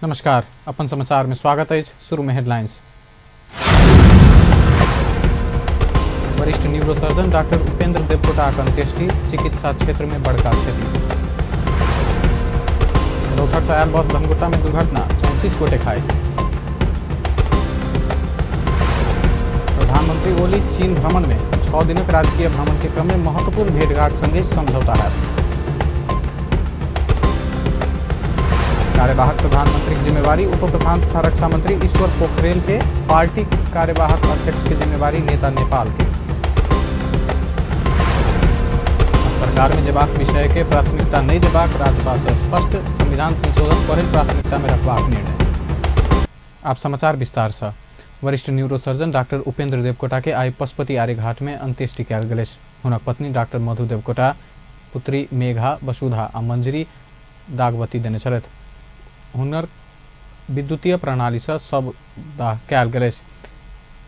नमस्कार, अपन समाचार में स्वागत है। शुरू में हेडलाइंस। वरिष्ठ न्यूरोसर्जन डॉक्टर उपेंद्र देवकोटा का अंत्येष्टि, चिकित्सा क्षेत्र में बड़का क्षति। रौथर से आयल बस धनकुटा में दुर्घटना, 34 गोटे घायल। प्रधानमंत्री ओली चीन भ्रमण में 6 दिनक राजकीय भ्रमण के क्रम में महत्वपूर्ण भेंटघाट संगे समझौता है। कार्यवाहक प्रधानमंत्री की जिम्मेवारी उप प्रधान तथा रक्षा मंत्री ईश्वर पोखरेल के, पार्टी कार्यवाहक अध्यक्ष की जिम्मेवारी नेता नेपाल के। सरकार में जेबाक विषय के प्राथमिकता नहीं देबाक राज्यपाल से स्पष्ट, संविधान संशोधन पहिल प्राथमिकता में रखबाक निर्णय। आप समाचार विस्तार से। वरिष्ठ न्यूरोसर्जन डॉक्टर उपेंद्र देवकोटा के आई पशुपति आर्यघाट में अंत्येष्टि कयल गेल। हुनक पत्नी डॉक्टर मधु देवकोटा पुत्री मेघा, वसुधा आ मंजरी दागबत्ती देने छलथि। हुनर विद्युतीय प्रणाली से सब दाह कयल गेल।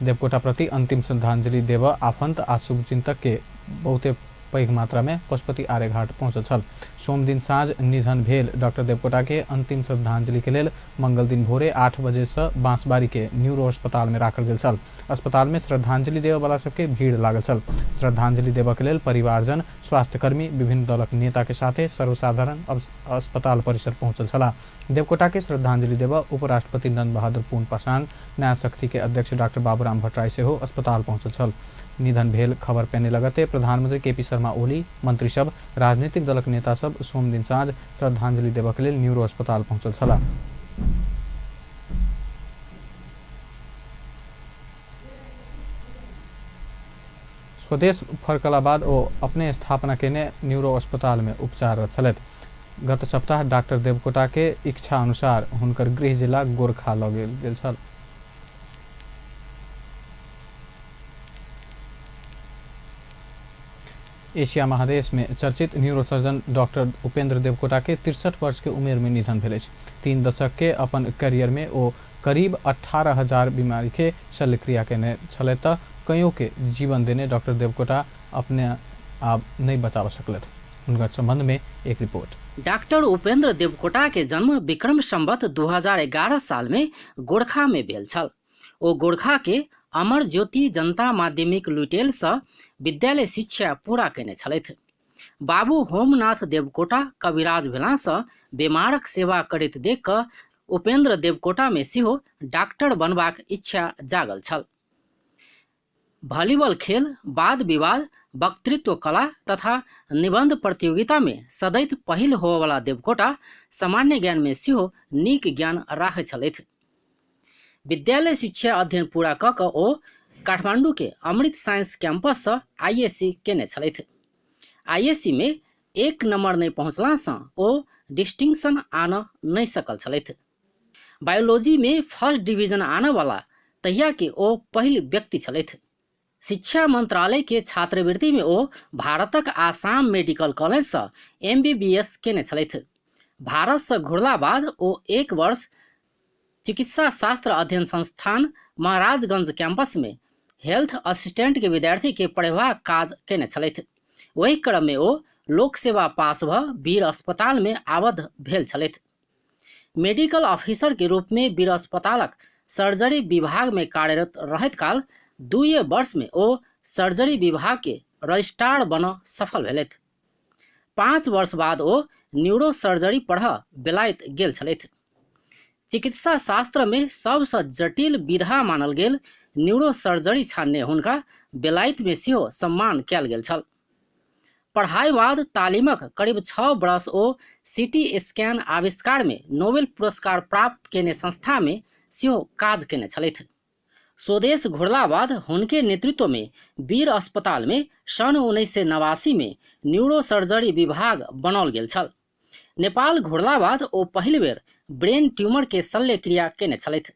देवकोटा प्रति अंतिम श्रद्धांजलि देव आफंत आ शुभचिंतक के बहुते पैघ मात्रा में पशुपति आर्यघाट पहुंचल छल। सोम दिन साँझ निधन भेल। डॉक्टर देवकोटा के अंतिम श्रद्धांजलि के लेल मंगल दिन भोरे 8 बजे से बांसबारी के न्यूरो अस्पताल में राखल गेल छल। अस्पताल में श्रद्धांजलि देव वाला सबके भीड़ लागल छल। श्रद्धांजलि देव के लेल परिवारजन, स्वास्थ्यकर्मी, विभिन्न दलक नेता के साथे सर्वसाधारण अस्पताल परिसर पहुंचल छला। देवकोटा के श्रद्धांजलि देव उपराष्ट्रपति नंद बहादुर पून पाषाण, न्याय शक्ति के अध्यक्ष डॉक्टर बाबूराम भट्टराई से हो अस्पताल पहुंचल छल। निधन भेल खबर पेने लगते प्रधानमंत्री केपी शर्मा ओली, मंत्री सब, राजनीतिक दलक नेता सब सोम दिन साँझ श्रद्धांजलि देव के लेल न्यूरो अस्पताल पहुंचल छला। स्वदेश फरकला बाद ओ अपने स्थापना केने न्यूरो अस्पताल में उपचाररत छलथि। गत सप्ताह डॉक्टर देवकोटा के इच्छा अनुसार हुनकर गृह जिला गोरखा लऽ गेल छल। एशिया महादेश में चर्चित न्यूरोसर्जन डॉक्टर उपेंद्र देवकोटा के 63 वर्ष के उम्र में निधन भेल। 3 दशक के अपन करियर में ओ करीब 18,000 बीमारी के शल्यक्रिया केने छले त कईयों के जीवन देने डॉक्टर देवकोटा अपने आप नहीं बचा सकलथि। उनका संबंध में एक रिपोर्ट। डॉक्टर उपेंद्र देवकोटा के जन्म विक्रम संवत 2011 साल में गोरखा में भेल छल। ओ गोरखा के अमर ज्योति जनता माध्यमिक लुटेल से विद्यालय शिक्षा पूरा केने छलथि। बाबू होमनाथ देवकोटा कविराज भेला से बीमारक सेवा करैत देख कऽ उपेंद्र देवकोटा में सेहो डॉक्टर बनबाक इच्छा जागल छल। वॉलीबॉल खेल, वाद विवाद, वक्तृत्व कला तथा निबंध प्रतियोगिता में सदैत पहिल होवला देवकोटा सामान्य ज्ञान में सेहो नीक ज्ञान राखै छलथि। विद्यालय शिक्षा अध्ययन पूरा कऽ कऽ ओ काठमांडू के अमृत साइंस कैंपस से आईएससी केने छलथि। आईएससी में 1 नंबर नहीं पहुँचला से ओ डिस्टिंक्शन आन नहीं सकल छलथि। बायोलॉजी में फर्स्ट डिवीजन आने वाला तहिया के ओ पहिल व्यक्ति छलथि। शिक्षा मंत्रालय के छात्रवृत्ति में ओ भारतक आसाम मेडिकल कॉलेज से MBBS केने छलथि। भारत से घुरला बाद ओ 1 वर्ष चिकित्सा शास्त्र अध्ययन संस्थान महाराजगंज कैंपस में हेल्थ असिस्टेंट के विद्यार्थी के पढ़ेबाक काज केने छलथि। वही क्रम में ओ लोक सेवा पास भ वीर अस्पताल में आबद्ध भेल छलथि। मेडिकल ऑफिसर के रूप में वीर अस्पतालक सर्जरी विभाग में कार्यरत रहैत काल 2 वर्ष में ओ सर्जरी विभाग के रजिस्ट्रार बन सफल भेलथि। 5 वर्ष बाद ओ न्यूरो सर्जरी पढ़ बेलायत गेल छलथि। चिकित्सा शास्त्र में सबसे जटिल विधा मानल गेल न्यूरो सर्जरी छानने हुनका बेलायत में सेहो सम्मान कयल गेल छल। पढ़ाई बाद तालीमक करीब 6 बरस ओ CT स्कैन आविष्कार में नोबेल पुरस्कार प्राप्त केने संस्था में सेहो काज केने छलथि। स्वदेश घुरला बाद हुनके नेतृत्व में वीर अस्पताल में सन 1989 में न्यूरो सर्जरी विभाग बनाओल गेल छल। नेपाल घुरला बाद ओ पहिल बेर ब्रेन ट्यूमर के शल्य क्रिया केने छलथि।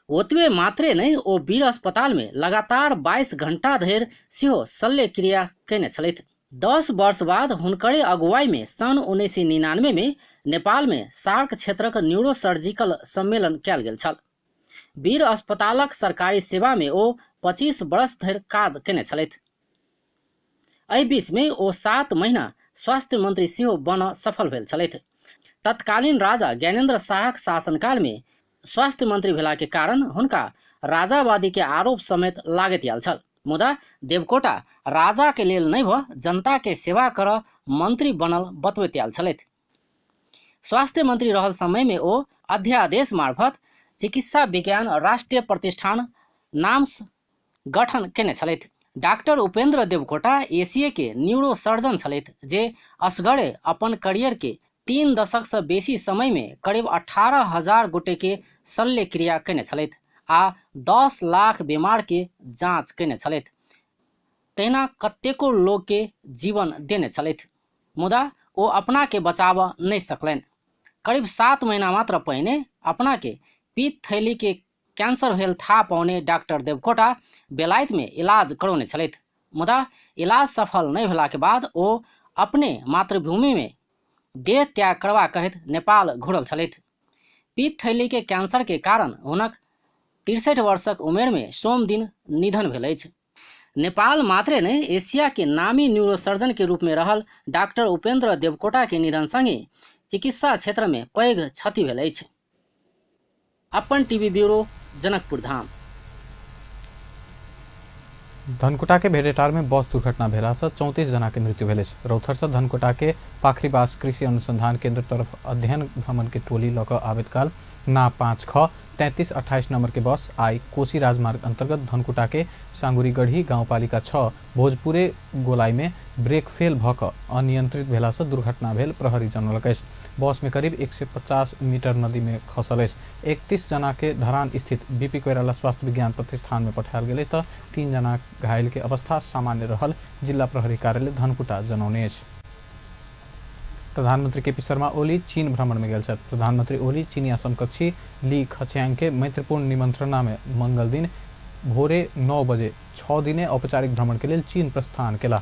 ओतबे मात्रे नहीं ओ वीर अस्पताल में लगातार 22 घंटा धरि सेहो शल्य क्रिया केने छलथि। 10 वर्ष बाद हुनकरे अगुवाई में सन 1999 में नेपाल में सार्क क्षेत्रक न्यूरो सर्जिकल सम्मेलन कयल गेल छल। वीर अस्पतालक सरकारी सेवा में ओ 25 वर्ष धरि काज केने छलथि। एहि बीच में ओ 7 महीना स्वास्थ्य मंत्री सेहो बन सफल भेल छलथि। तत्कालीन राजा ज्ञानेन्द्र शाहक शासनकाल में स्वास्थ्य मंत्री भेला के कारण हुनका राजावादी के आरोप समेत लागत आयल छल। मुदा देवकोटा राजा के लेल नहीं भ जनता के सेवा कर मंत्री बनल बतबैत आयल छलथि। स्वास्थ्य मंत्री रहल समय में ओ अध्यादेश मार्फत चिकित्सा विज्ञान राष्ट्रीय प्रतिष्ठान नाम गठन केने छलथि। डॉक्टर उपेंद्र देवकोटा एशिया के न्यूरो सर्जन छलथि जे असगरे अपन करियर के 3 दशक से बेसी समय में करीब 18,000 गोटे के शल्य क्रिया केने छलथि आ 10 लाख बीमार के जांच केने छलथि। तहिना कतेको लोग के जीवन देने छलथि। मुदा ओ अपना के बचाव नहीं सकलनि। करीब 7 महीना मात्र पहिने अपना के पीत थैली के कैंसर भेल था पाउने डॉक्टर देवकोटा बेलायत में इलाज करौने छलथि। मुदा इलाज सफल नहीं भेला के बाद ओ अपने मातृभूमि में देह त्याग करवा कहत नेपाल घुरल छलथि। पीत थैली के कैंसर के कारण हुनक 63 वर्षक उमेर में सोम दिन निधन भेल अछि। नेपाल मात्रे नहीं एशिया के नामी न्यूरोसर्जन के रूप में रहल डॉक्टर उपेंद्र देवकोटा के निधन संगे चिकित्सा क्षेत्र में पैघ क्षति भेल अछि। अपन टीवी ब्यूरो जनकपुर धाम। धनकुटा के भेडेटार में बस दुर्घटना भेला से 34 जना के मृत्यु भेल। रौथर से धनकुटा के पाखरीबास कृषि अनुसंधान केंद्र तरफ अध्ययन भ्रमण के टोली लक आबेत काल ना 5 ख 3328 नंबर के बस आई कोशी राजमार्ग अंतर्गत धनकुटा के सांगुरीगढ़ी गाउँपालिका 6 भोजपुरे गोलाई में ब्रेक फेल भक अनियंत्रित भेला से दुर्घटना भेल प्रहरी जनौलक। बस में करीब 150 मीटर नदी में खसल। 31 जना के धरान स्थित बीपी कोइराला स्वास्थ्य विज्ञान प्रतिष्ठान में पठायल गेल त 3 जना घायल के अवस्था सामान्य रहल जिला प्रहरी कार्यालय धनकुटा जनौने। प्रधानमंत्री केपी शर्मा ओली चीन भ्रमण में गेल। प्रधानमंत्री ओली चीनिया समकक्षी ली खच्याङ के मैत्रीपूर्ण निमंत्रणा में मंगल दिन भोरे 9 बजे 6 दिने औपचारिक भ्रमण के लिए चीन प्रस्थान केला।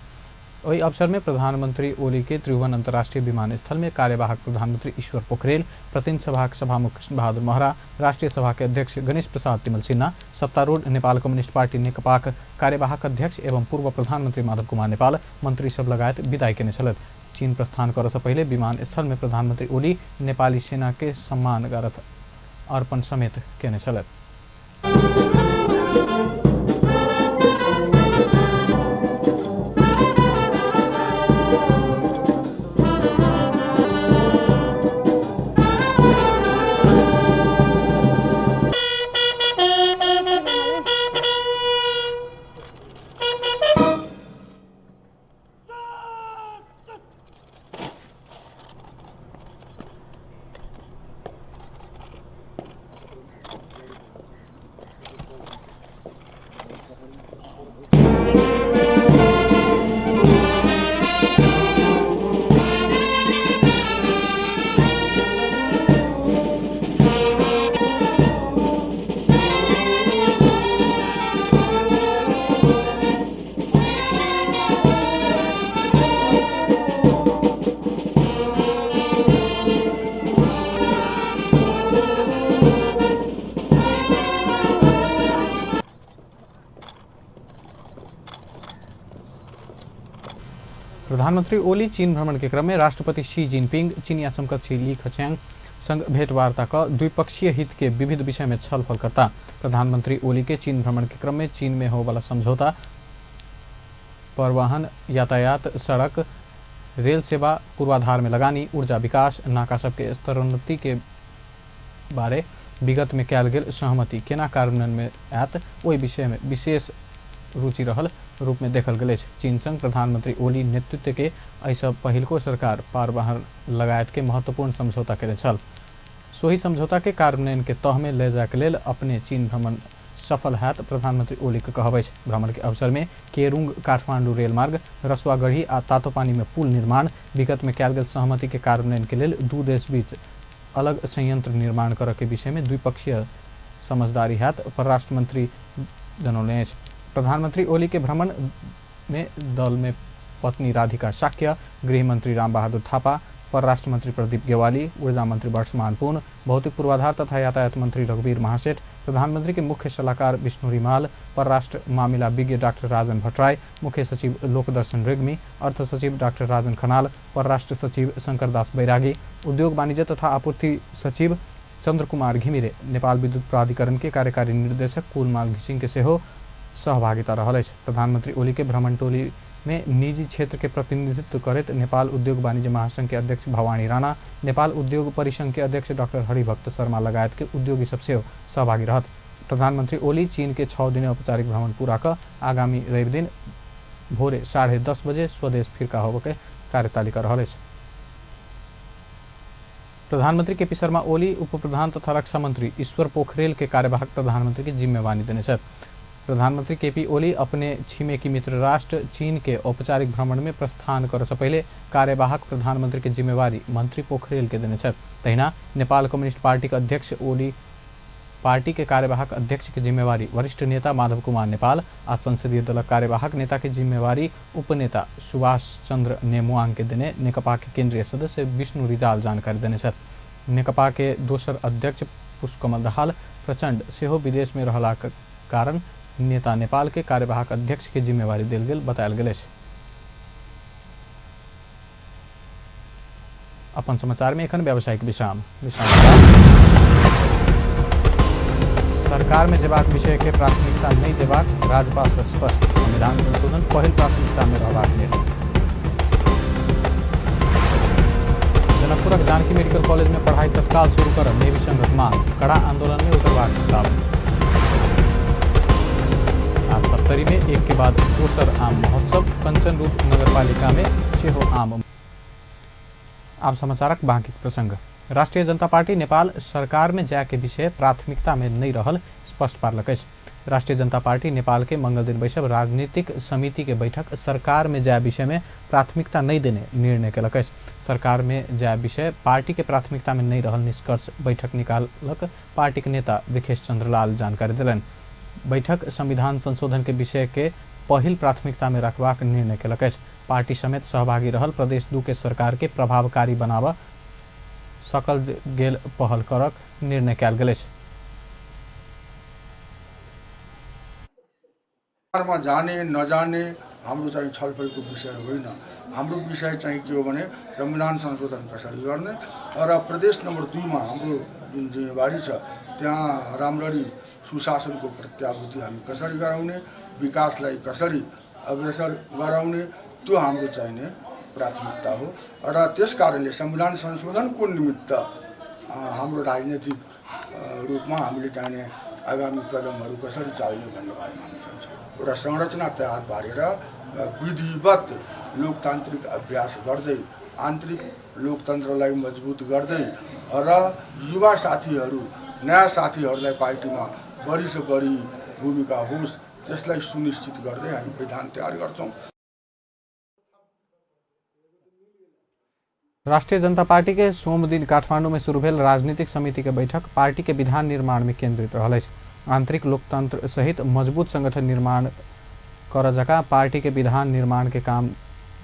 वही अवसर में प्रधानमंत्री ओली के त्रिभुवन अंतर्राष्ट्रीय विमानस्थल में कार्यवाहक प्रधानमंत्री ईश्वर पोखरेल, प्रतिनिधि सभा के सभामुख कृष्ण बहादुर महरा, राष्ट्रीय सभा के अध्यक्ष गणेश प्रसाद तिमल सिन्हा, सत्तारूढ़ नेपाल कम्युनिस्ट पार्टी नेकपा कार्यवाहक अध्यक्ष एवं पूर्व प्रधानमंत्री माधव कुमार नेपाल मंत्री सब लगायत विदाई केने छलथि। चीन प्रस्थान कर से पहले विमानस्थल में प्रधानमंत्री ओली नेपाली सेना के सम्मान गारथ अर्पण समेत केने छलथि। प्रधानमंत्री ओली चीन भ्रमण के क्रम में राष्ट्रपति शी जिनपिंग चीनिया समकक्षी ली खच्याङ संग भेंटवार्ता का द्विपक्षीय हित के विविध विषय में छलफल करता। प्रधानमंत्री ओली के चीन भ्रमण के क्रम में चीन में हो वाला समझौता, परिवहन, यातायात, सड़क, रेल सेवा, पूर्वाधार में लगानी, ऊर्जा विकास, नाका सबके स्तरोन्नति के बारे विगत में कयल गेल सहमति केना कार्यान्वयन में आयत ओहि विषय में विशेष रुचि रहल रूप में देखल गेल। चीन संग प्रधानमंत्री ओली नेतृत्व के ऐसा पहिलको सरकार परिवहन लगायत के महत्वपूर्ण समझौता केने छल। सोही समझौता के कार्यान्वयन के तह में ले जाके लेल अपने चीन भ्रमण सफल हैत प्रधानमंत्री ओली के कहबै। भ्रमण के अवसर में केरुंग काठमांडू रेलमार्ग, रसुआगढ़ी आ तातोपानी में पुल निर्माण, विगत में कयल गेल सहमति के कार्यान्वयन के लेल दू देश बीच अलग संयंत्र निर्माण करे के विषय में द्विपक्षीय समझदारी हैत परराष्ट्र मंत्री जनौने। प्रधानमंत्री ओली के भ्रमण में दल में पत्नी राधिका शाक्य, गृह मंत्री राम बहादुर थापा, परराष्ट्र मंत्री प्रदीप गेवाली, ऊर्जा मंत्री वर्षमान पुन, भौतिक पूर्वाधार तथा यातायात मंत्री रघुवीर महासेठ, प्रधानमंत्री के मुख्य सलाहकार विष्णु रिमाल, परराष्ट्र मामिला विज्ञ डाक्टर राजन भट्टराई, मुख्य सचिव लोकदर्शन रेग्मी, अर्थ सचिव डाक्टर राजन खनाल, परराष्ट्र सचिव शंकरदास बैरागी, उद्योग वाणिज्य तथा आपूर्ति सचिव चंद्रकुमार घिमिरे, नेपाल विद्युत प्राधिकरण के कार्यकारी निर्देशक कुलमाल घिसिङ के सेहो सहभागिता रहल अछि। प्रधानमंत्री ओली के भ्रमण टोली में निजी क्षेत्र के प्रतिनिधित्व करत नेपाल उद्योग वाणिज्य महासंघ के अध्यक्ष भवानी राणा, नेपाल उद्योग परिसंघ के अध्यक्ष डाक्टर हरिभक्त शर्मा लगायत के उद्योगी सबसे सहभागी रहत। प्रधानमंत्री ओली चीन के 6 दिने औपचारिक भ्रमण पूरा कर आगामी रवि दिन भोरे 10:30 बजे स्वदेश फिरका होबे के कार्यतालिका रहल अछि। प्रधानमंत्री केपी शर्मा ओली उप प्रधान तथा रक्षा मंत्री ईश्वर पोखरेल के कार्यवाहक प्रधानमंत्री की जिम्मेवारी देने छथि। प्रधानमंत्री केपी ओली अपने छिमेकी मित्र राष्ट्र चीन के औपचारिक भ्रमण में प्रस्थान कर से पहले कार्यवाहक प्रधानमंत्री की जिम्मेवारी मंत्री पोखरेल के देने छथि। तहिना नेपाल कम्युनिस्ट पार्टी के अध्यक्ष ओली पार्टी के कार्यवाहक अध्यक्ष की जिम्मेवारी वरिष्ठ नेता माधव कुमार नेपाल आ संसदीय दल कार्यवाहक नेता की जिम्मेवारी उपनेता सुभाष चंद्र नेमुआङ के देने नेकपा के केंद्रीय सदस्य विष्णु रिजाल जानकारी देने छथि। नेकपा के दोसर अध्यक्ष पुष्पकमल दाहाल प्रचंड सेहो विदेश में रहला कारण नेता नेपाल के कार्यवाहक अध्यक्ष की जिम्मेवारी देल गेल बतायल गेल अछि। अपन समाचार में एखन व्यावसायिक विश्राम। सरकार में जेबाक विषय के प्राथमिकता नहीं देबाक राज्यपाल से स्पष्ट, संविधान संशोधन पहिल प्राथमिकता में रहबाक निर्णय। जनकपुरक जानकी मेडिकल कॉलेज में पढ़ाई तत्काल शुरू कर नेवी संघक मांग, कड़ा आंदोलन में उतरबाक चेतावनी। आज सप्तरी में एक के बाद दोसर आम महोत्सव, कंचन रूप नगरपालिका में सेहो आम। आम समाचारक बाँकी प्रसंग। राष्ट्रीय जनता पार्टी नेपाल सरकार में जाय के विषय प्राथमिकता में नहीं रहल स्पष्ट पारलक अछि। राष्ट्रीय जनता पार्टी नेपाल के मंगल दिन बैसब राजनीतिक समिति के बैठक सरकार में जाय विषय में प्राथमिकता नहीं देने निर्णय कलक अछि। सरकार में जाय विषय पार्टी के प्राथमिकता में नहीं रहल निष्कर्ष बैठक निकालक पार्टी के नेता विखेश चंद्रलाल जानकारी दिलन। बैठक संविधान संशोधन के विषय के पहिल प्राथमिकता में रखबाक निर्णय कलक अछि। पार्टी समेत सहभागी रहल प्रदेश 2 के सरकार के प्रभावकारी बनाब सकल गेल पहल करक निर्णय कयल गेल अछि। में जाने नजाने हाम्रो चाहिँ छलफलको विषय होइन। हाम्रो विषय चाहिँ के हो भने संविधान संशोधन कसरी गर्ने र प्रदेश नम्बर 2 मा हाम्रो जुन जिम्मेवारी छ त्यहाँ राम्ररी सुशासनको प्रत्याभूति हामी कसरी गराउने, विकासलाई कसरी अग्रसर गराउने, त्यो हाम्रो चाहिने प्राथमिकता हो। र त्यसकारणले संविधान संशोधनको निमित्त हाम्रो राजनीतिक रूपमा हामीले चाहिने आगामी कदमहरू कसरी चाल्ने भन्ने बारेमा हामी चाहन्छौँ। एउटा संरचना तयार पारेर विधिवत लोकतान्त्रिक अभ्यास गर्दै आन्तरिक लोकतन्त्रलाई मजबुत गर्दै र युवा साथीहरू नयाँ साथीहरूलाई पार्टीमा बढी से बढी भूमिका होस् त्यसलाई सुनिश्चित गर्दै हामी विधान तयार गर्छौँ। राष्ट्रीय जनता पार्टी के सोम दिन काठमांडू में शुरू भेल राजनीतिक समिति के बैठक पार्टी के विधान निर्माण में केंद्रित रहल अछि। आंतरिक लोकतंत्र सहित मजबूत संगठन निर्माण कर जका पार्टी के विधान निर्माण के काम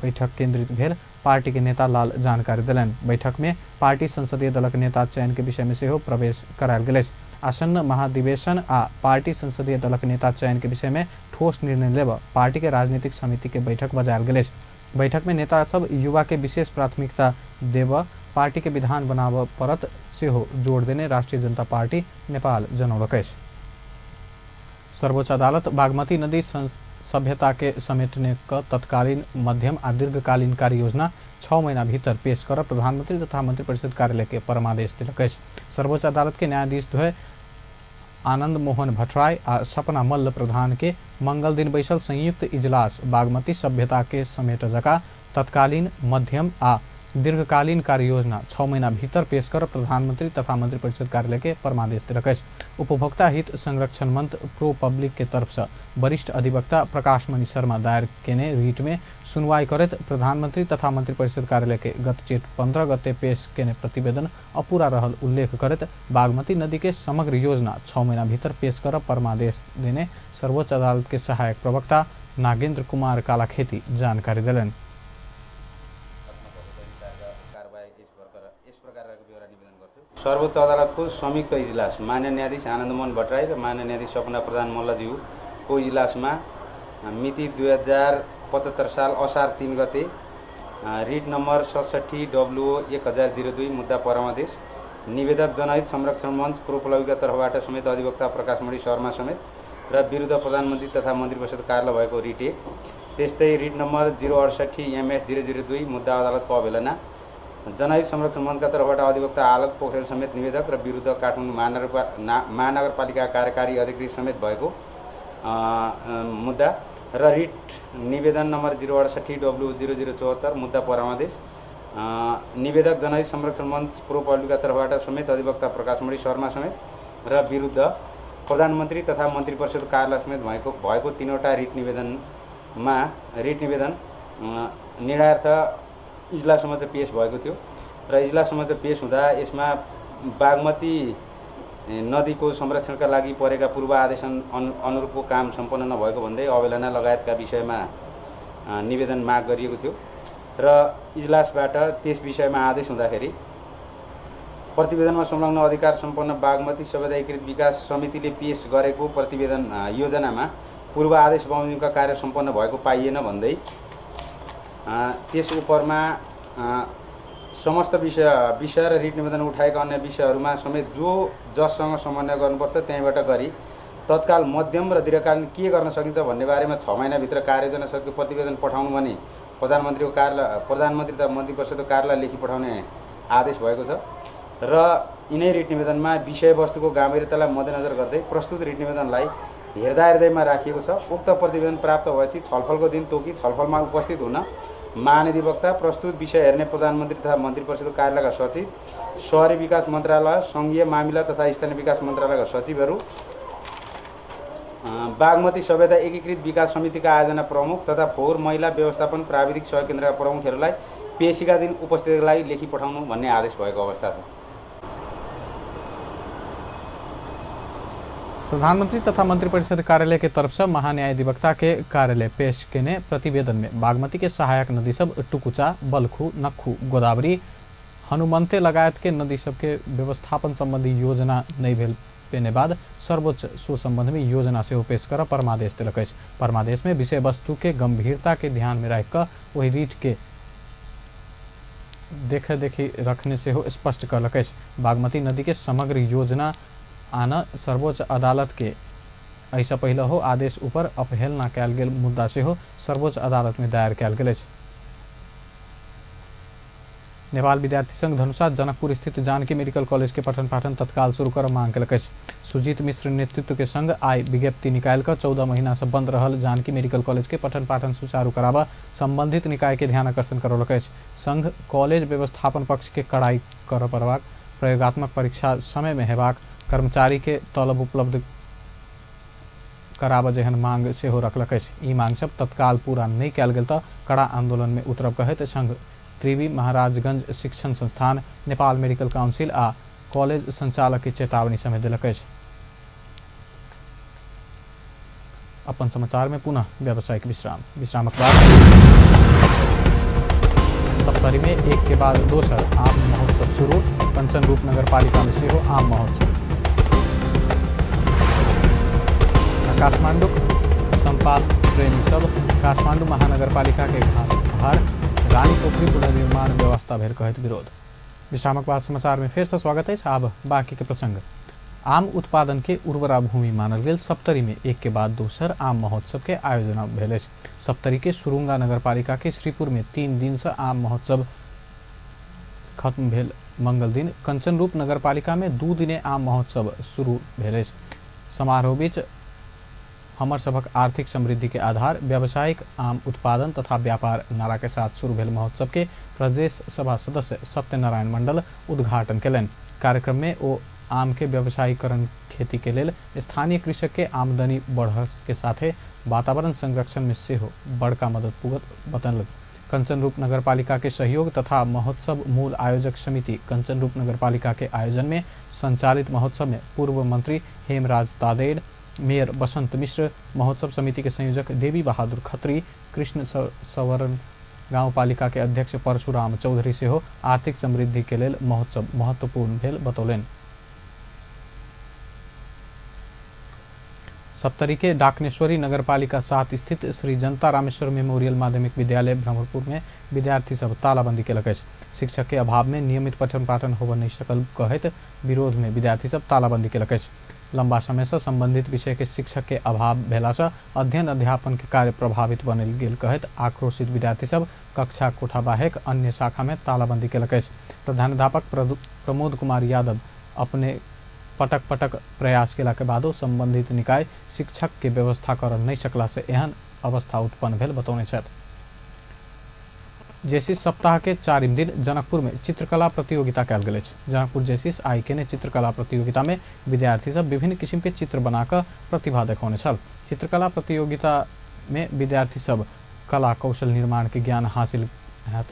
बैठक केंद्रित भेल पार्टी के नेता लाल जानकारी दिलन। बैठक में पार्टी संसदीय दलक नेता चयन के विषय में सेहो प्रवेश करायल गेल अछि। आसन्न महाधिवेशन आ पार्टी संसदीय दलक नेता चयन के विषय में ठोस निर्णय लेब पार्टी के राजनीतिक समिति के बैठक बजायल गेल अछि। बैठक में नेता सब युवा के विशेष प्राथमिकता देव पार्टी के विधान बनाव परत सेहो जोड़ देने राष्ट्रीय जनता पार्टी नेपाल जनौलक अछि। सर्वोच्च अदालत बागमती नदी सभ्यता के समेटने क तत्कालीन मध्यम आ दीर्घकालीन कार्य योजना 6 महीना भीतर पेश कर प्रधानमंत्री तथा मंत्रिपरिषद कार्यालय के परमादेश दिलक अछि। सर्वोच्च अदालत के न्यायाधीश द्वय आनंद मोहन भट्टराई आ सपना मल्ल प्रधान के मंगल दिन बैसल संयुक्त इजलास बागमती सभ्यता के समेट जका तत्कालीन मध्यम आ दीर्घकालीन कार्य योजना 6 महीना भीतर पेश कर प्रधानमंत्री तथा मंत्रिपरिषद कार्यालय के परमादेश दिलक अछि। उपभोक्ता हित संरक्षण मंत्र प्रो पब्लिक के तरफ से वरिष्ठ अधिवक्ता प्रकाश मणि शर्मा दायर केने रीट में सुनवाई करत प्रधानमंत्री तथा मंत्रिपरिषद कार्यालय के गत चेत 15 गते पेश केने प्रतिवेदन अपूरा रहल उल्लेख करत बागमती नदी के समग्र योजना 6 महीना भीतर पेश कर परमादेश देने सर्वोच्च अदालत के सहायक प्रवक्ता नागेंद्र कुमार कालाखेती जानकारी दिलन। सर्वोच्च अदालतको संयुक्त इजलास मान्य न्यायाधीश आनन्दमोहन भट्टराई र मान्य न्यायाधीश सपना प्रधान मल्लज्यूको इजलासमा मिति 2075 साल असार 3 गते रिट नम्बर 67/1002 मुद्दा परमादेश निवेदक जनहित संरक्षण मञ्च प्रोपलविका तर्फबाट समेत अधिवक्ता प्रकाशमणि शर्मा समेत र विरुद्ध प्रधानमन्त्री तथा मन्त्री परिषद कार्यालय भएको रिट 1 त्यस्तै रिट नम्बर 068/MS002 मुद्दा अदालतको अवहेलना जनहित संरक्षण मञ्चका तर्फबाट अधिवक्ता आलोक पोखरेल समेत निवेदक र विरुद्ध काठमाडौँ महानगरपालिका कार्यकारी अधिकृत समेत भएको मुद्दा र रिट निवेदन नम्बर 068/0074 मुद्दा परमादेश निवेदक जनहित संरक्षण मञ्च प्रोपलविका तर्फबाट समेत अधिवक्ता प्रकाशमणि शर्मा समेत र विरुद्ध प्रधानमन्त्री तथा मन्त्री परिषद कार्यालय समेत भएको 3वटा रिट निवेदन निर्णयार्थ इजलाससम्म चाहिँ पेश भएको थियो र इजलाससम्म चाहिँ पेश हुँदा यसमा बागमती नदीको संरक्षणका लागि परेका पूर्व आदेश अनुरूपको काम सम्पन्न नभएको भन्दै अवहेलना लगायतका विषयमा निवेदन माग गरिएको थियो र इजलासबाट त्यस विषयमा आदेश हुँदाखेरि प्रतिवेदनमा संलग्न अधिकार सम्पन्न बागमती संवेदी एकीकृत विकास समितिले पेश गरेको प्रतिवेदन योजनामा पूर्व आदेश बमोजिमका कार्य सम्पन्न भएको पाइएन भन्दै त्यस उपरमा समस्त विषय र रिट निवेदन उठाएका अन्य विषयहरूमा समेत जससँग समन्वय गर्नुपर्छ त्यहीँबाट गरी तत्काल मध्यम र दीर्घकालीन के गर्न सकिन्छ भन्ने बारेमा 6 महिनाभित्र कार्ययोजना सहितको प्रतिवेदन पठाउनु भने प्रधानमन्त्री तथा मन्त्री परिषदको कार्यालय लेखी पठाउने आदेश भएको छ र यिनै रिट निवेदनमा विषयवस्तुको गम्भीरतालाई मध्यनजर गर्दै प्रस्तुत रिट निवेदनलाई हेर्दैमा राखिएको छ। उक्त प्रतिवेदन प्राप्त भएपछि छलफलको दिन तोकी छलफलमा उपस्थित हुन महाधिवक्ता प्रस्तुत विषय हेर्ने प्रधानमन्त्री तथा मन्त्री परिषदको कार्यालयका सचिव, शहरी विकास मन्त्रालय, सङ्घीय मामिला तथा स्थानीय विकास मन्त्रालयका सचिवहरू, बागमती सभ्यता एकीकृत विकास समितिका आयोजना प्रमुख तथा फोहोर मैला व्यवस्थापन प्राविधिक सहयोग केन्द्रका प्रमुखहरूलाई पेशीका दिन उपस्थितिका लागि लेखी पठाउनु भन्ने आदेश भएको अवस्था छ। प्रधानमंत्री तथा मंत्रिपरिषद कार्यालय के तरफ से महान्यायाधिवक्ता के कार्यालय पेश केने प्रतिवेदन में बागमती के सहायक नदी सब टुकुचा, बलखू, नक्खू, गोदावरी, हनुमंते लगायत के नदी सब के व्यवस्थापन संबंधी योजना नहीं भेल पेने बाद सर्वोच्च सो संबंध में योजना से पेश कर परमादेश दिलक। परमादेश में विषय वस्तु के गंभीरता के ध्यान में रख वही रीट के देखे देखी रखने से हो स्पष्ट करलक। बागमती नदी के समग्र योजना आना सर्वोच्च अदालत के ऐसा पहले हो आदेश ऊपर अपहेलना कैल गेल मुद्दा से हो सर्वोच्च अदालत में दायर कैल गेल। नेपाल विद्यार्थी संघ धनुषा जनकपुर स्थित जानकी मेडिकल कॉलेज के पठन पाठन तत्काल शुरू कर मांग कल। सुजीत मिश्र नेतृत्व के संघ आई विज्ञप्ति निकाल कर 14 महीना से बंद रहल जानकी मेडिकल कॉलेज के पठन पाठन सुचारू करावा संबंधित निकाय के ध्यान आकर्षण करौलक। संघ कॉलेज व्यवस्थापन पक्ष के कड़ाई कर परवाक, प्रयोगात्मक परीक्षा समय में हेबाक, कर्मचारी के तलब उपलब्ध करावा जेहन मांग से हो रखलक। ई मांग सब तत्काल पूरा नहीं कैल गेल त कड़ा आंदोलन में उतरब कहत संघ त्रिवी महाराजगंज शिक्षण संस्थान, नेपाल मेडिकल काउंसिल आ कॉलेज संचालक की चेतावनी समेत दिलक। अपन समाचार में पुनः व्यावसायिक विश्रामक बाद सप्तरी में एक के बाद दोसर आम महोत्सव शुरू। कंचन रूप नगर पालिका में से हो आम महोत्सव। काठमांडू संपाद प्रेमी सब काठमांडू महानगरपालिका के घास पहाड़ रानी पोखरी पुनर्निर्माण व्यवस्था भेल कहत विरोध। विश्रामक बाद समाचार में फिर से स्वागत है। अब बाकी के प्रसंग। आम उत्पादन के उर्वरा भूमि मानल गेल सप्तरी में एक के बाद दोसर आम महोत्सव के आयोजना भेल। सप्तरी के सुरुंगा नगरपालिका के श्रीपुर में 3 दिन से आम महोत्सव खत्म भेल। मंगल दिन कंचन रूप नगरपालिका में 2 दिने आम महोत्सव शुरू भेल। समारोह बीच हमर सबक आर्थिक समृद्धि के आधार व्यावसायिक आम उत्पादन तथा व्यापार नारा के साथ शुरू भेल महोत्सव के प्रदेश सभा सदस्य सत्यनारायण मंडल उद्घाटन कलन। कार्यक्रम में ओ आम के व्यावसायीकरण खेती के लेल स्थानीय कृषक के आमदनी बढ़ के साथ वातावरण संरक्षण में से हो बड़का मदद पुगत बतल। कंचन रूप नगरपालिका के सहयोग तथा महोत्सव मूल आयोजक समिति कंचन रूप नगरपालिका के आयोजन में संचालित महोत्सव में पूर्व मंत्री हेमराज तादेड़, मेयर बसंत मिश्र, महोत्सव समिति के संयोजक देवी बहादुर खत्री, कृष्ण सवरण गाउँपालिका के अध्यक्ष परशुराम चौधरी से हो आर्थिक समृद्धि के लेल महोत्सव महत्वपूर्ण भेल बतौलेन। सप्तरी के डाकनेश्वरी नगरपालिका 7 स्थित श्री जनता रामेश्वर मेमोरियल माध्यमिक विद्यालय ब्रह्मपुर में विद्यार्थी सब तालाबंदी के लगे। शिक्षक के अभाव में नियमित पठन पाठन हो नहीं सकल कहत विरोध में विद्यार्थी सब तालाबंदी के लगे। लंबा समय से संबंधित विषय के शिक्षक के अभाव भेला से अध्ययन अध्यापन के कार्य प्रभावित बनल गेल कहत आक्रोशित विद्यार्थी सब कक्षा कोठा बाहेक अन्य शाखा में तालाबंदी के लगे। प्रधानाध्यापक प्रमोद कुमार यादव अपने पटक पटक प्रयास केला के बादो संबंधित निकाय शिक्षक के व्यवस्था कर नहीं सकला से एहन अवस्था उत्पन्न भेल बतौने छथि। जेसिस सप्ताह के 4 दिन जनकपुर में चित्रकला प्रतियोगिता कल गेल। जनकपुर जेसिस आई के चित्रकला प्रतियोगिता में विद्यार्थी सब विभिन्न किस्म के चित्र बनाकर प्रतिभा देखौने छल। चित्रकला प्रतियोगिता में विद्यार्थी सब कला कौशल निर्माण के ज्ञान हासिल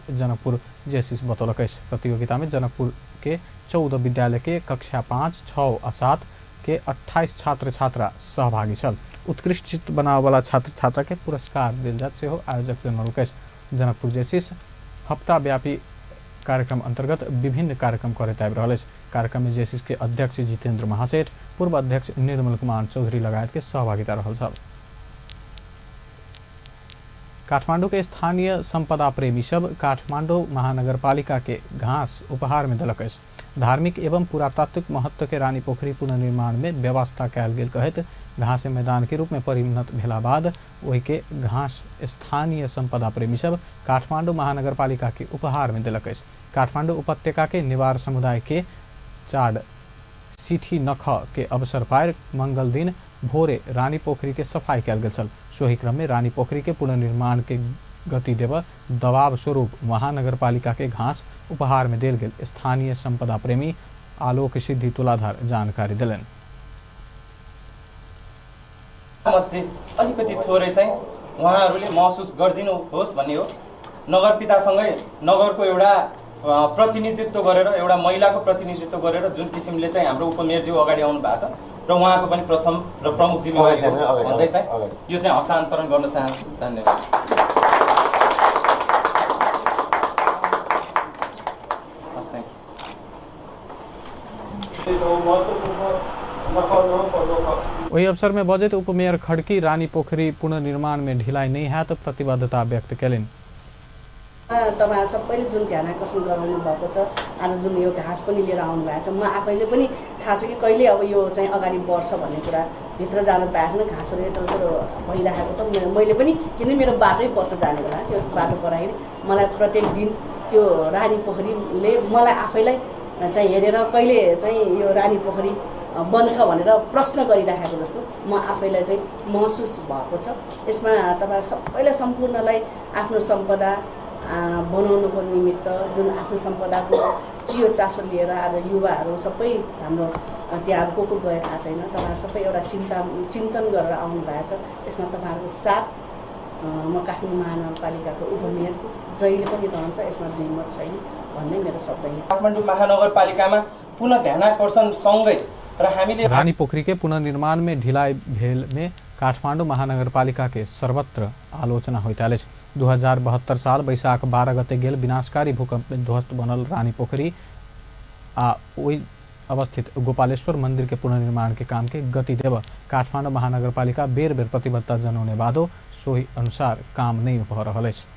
जनकपुर जेसिस बतौलक। प्रतियोगिता में जनकपुर के 14 विद्यालय के कक्षा 5, 6 और 7 के 28 छात्र छात्रा सहभागी छल। उत्कृष्ट चित्र बनावे वाला छात्र छात्रा के पुरस्कार दिल जात से हो आयोजक जनरल। जनकपुर जेसिस हफ्ता व्यापी कार्यक्रम अंतर्गत विभिन्न कार्यक्रम करैत आबि रहल अछि। कार्यक्रम में जेसिस के अध्यक्ष जितेंद्र महासेठ, पूर्व अध्यक्ष निर्मल कुमार चौधरी लगायत के सहभागिता रहल छल। काठमांडू के स्थानीय संपदा प्रेमी सब काठमांडू महानगरपालिका के घास उपहार में देलक अछि। धार्मिक एवं पुरातात्विक महत्व के रानी पोखरी पुनर्निर्माण में व्यवस्था कयल गेल कहत घास मैदान के रूप में परिणत भेला बाद ओहि के घास स्थानीय संपदा प्रेमी सब काठमांडू महानगरपालिका के उपहार में देलक अछि। काठमांडू उपत्यका के निवार समुदाय के चाड सिठी नख के अवसर पर मंगल दिन भोरे रानी पोखरी के सफाई कयल गेल छल। सोही क्रम में रानी पोखरी के पुनर्निर्माण के गति देव दबाव स्वरूप महानगरपालिका के घास उपहार में देल गेल स्थानीय संपदा प्रेमी आलोक सिद्धि तुलाधार जानकारी दिलन। मध्ये अलिकति थोरै चाहिँ उहाँहरूले महसुस गरिदिनुहोस् भन्ने हो। नगरपितासँगै नगरको एउटा प्रतिनिधित्व गरेर एउटा महिलाको प्रतिनिधित्व गरेर जुन किसिमले चाहिँ हाम्रो उपमेयरज्यू अगाडि आउनु भएको छ र उहाँको पनि प्रथम र प्रमुख जिम्मेवारी हो भन्दै चाहिँ यो चाहिँ हस्तान्तरण गर्न चाहन्छु। धन्यवाद। वही अवसर में बजट उपमेयर खड़की रानी पोखरी पुनर्निर्माण में ढिलाई नहीं है तो प्रतिबद्धता व्यक्त कलिन्। तपाईहरु सबैले जुन ध्यान आकर्षण गराउनु भएको छ, आज जुन यो घाँस पनि लिएर आउनु भएको छ, म आफैले पनि थाहा छ कि कहिले अब यो चाहिँ अगाडि बढ्छ भन्ने कुरा भित्र जानु पाएको छैन। घाँसहरू यत्रो भइरहेको त मैले पनि किन मेरो बाटै पर्छ जाने बेला त्यो बाटो पर्दाखेरि मलाई प्रत्येक दिन त्यो रानी पोखरीले मलाई आफैलाई चाहिँ हेरेर कहिले चाहिँ यो रानी पोखरी बन्छ भनेर प्रश्न गरिराखेको जस्तो म आफैलाई चाहिँ महसुस भएको छ। यसमा तपाईहरु सबैलाई सम्पूर्णलाई आफ्नो सम्पदा बनाउनको निमित्त जुन आफ्नो सम्पदाको चियो चासो लिएर आज युवाहरू सबै हाम्रो त्यहाँ को गए थाहा छैन। तपाईहरु सबै एउटा चिन्तन गरेर आउनु भएको छ। यसमा तपाईहरुको साथ म काठमाडौँ महानगरपालिकाको उपमेयर जहिले पनि रहन्छ, यसमा दुई मत छैन भन्ने मेरो शब्द हो। काठमाडौँ महानगरपालिकामा पुनः ध्यानाकर्षण सँगै र हामीले रानी पोखरी के पुनर्निर्माण में ढिलाई भेल में काठमांडू महानगरपालिका के सर्वत्र आलोचना होइत आयल। 2072 साल वैशाख 12 गते गेल विनाशकारी भूकंप में ध्वस्त बनल रानी पोखरी आ ओहि अवस्थित गोपालेश्वर मंदिर के पुनर्निर्माण के काम के गति देव काठमांडू महानगरपालिका बेर बेर प्रतिबद्धता जनौने बादो सोही अनुसार काम नहीं भ रहल अछि।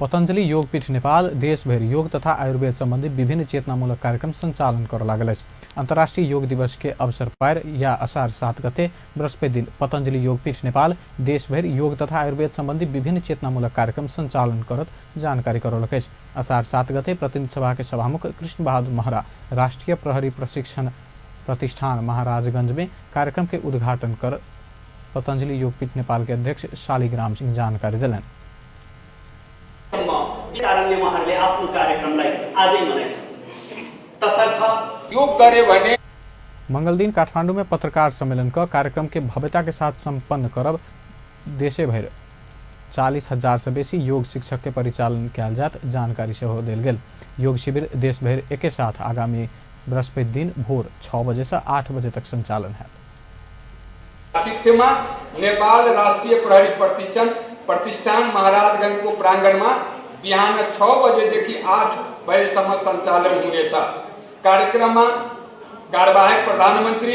पतंजलि योगपीठ नेपाल देशभर योग तथा आयुर्वेद संबंधी विभिन्न चेतनामूलक कार्यक्रम संचालन कर लागल अछि। अंतर्राष्ट्रीय योग दिवस के अवसर पर या असार 7 गते बृहस्पति दिन पतंजलि योगपीठ नेपाल देशभर योग तथा आयुर्वेद संबंधी विभिन्न चेतनामूलक कार्यक्रम संचालन करत जानकारी करौलक अछि। असार 7 गते प्रतिनिधि सभा के सभामुख कृष्ण बहादुर महरा राष्ट्रीय प्रहरी प्रशिक्षण प्रतिष्ठान महाराजगंज में कार्यक्रम के उद्घाटन कर पतंजलि योगपीठ नेपाल के अध्यक्ष शालिग्राम सिंह जानकारी दिलन। कारणले उहाँहरूले आफ्नो कार्यक्रमलाई आजै मनाइछ। तसर्थ योग गरे भने मंगल दिन काठमांडू में पत्रकार सम्मेलन का कार्यक्रम के भव्यता के साथ संपन्न करब देशे भर 40,000 से बेसी योग शिक्षक के परिचालन कयल जात जानकारी से हो देल गेल। योग शिविर देश भर एके साथ आगामी बृहस्पति दिन भोर 6 बजे से 8 बजे तक संचालन है। आतिथ्यमा नेपाल राष्ट्रिय प्रहरी प्रतिष्ठान महाराजगंजको प्राङ्गणमा बिहान 6 बजेदेखि 8 बजेसम्म सञ्चालन हुनेछ। कार्यक्रममा कार्यवाहक प्रधानमन्त्री,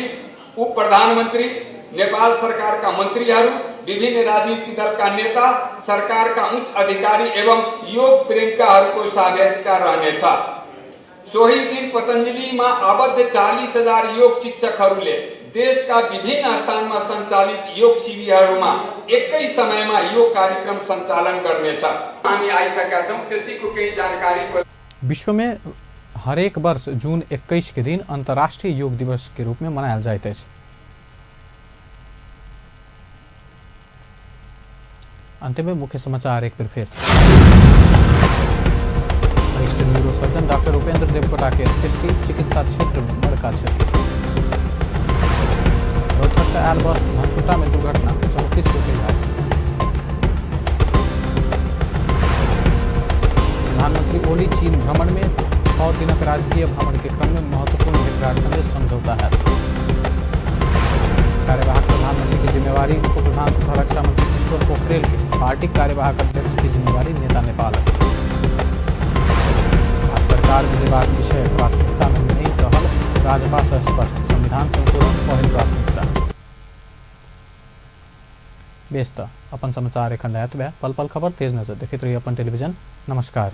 उप प्रधानमन्त्री, नेपाल सरकारका मन्त्रीहरू, विभिन्न राजनीतिक दलका नेता, सरकारका उच्च अधिकारी एवं योग प्रेमिकाहरूको सहभागिता रहनेछ। सोही दिन पतञ्जलिमा आबद्ध 40,000 योग शिक्षकहरूले देशका विभिन्न स्थानमा सञ्चालित योग शिविरहरूमा एकै समयमा योग कार्यक्रम सञ्चालन गर्नेछ। हामी आइसकेका छौँ, त्यसैको केही जानकारी। विश्व में हरेक वर्ष जून 21 के दिन अंतर्राष्ट्रीय योग दिवस के रूप में मनायल जाइत अछि। अंत में मुख्य समाचार एक बार फिर वरिष्ठ न्यूरोसर्जन डॉक्टर उपेंद्र देवकोटा के अंत्येष्टि, चिकित्सा क्षेत्र में बड़का क्षति। रोहतक का आयल बस धनकुटा में दुर्घटना, 34 लोग घायल। प्रधानमंत्री ओली चीन भ्रमण में 6 दिनक राजकीय भ्रमण के क्रम में महत्वपूर्ण भेंटघाट संगे समझौता है। कार्यवाहक प्रधानमंत्री की जिम्मेवारी उप प्रधान तथा रक्षा मंत्री ईश्वर पोखरेल के, पार्टी कार्यवाहक अध्यक्ष की जिम्मेवारी नेता नेपाल। सरकार में जेबाक विषय प्राथमिकता में नहीं रहल, राज्यपाल से स्पष्ट, संविधान संशोधन पहिल प्राथमिकता। व्यस्त अपन समाचार एखन लैत बे, पल पल खबर तेज नजर देखैत रही अपन टेलीविजन। नमस्कार।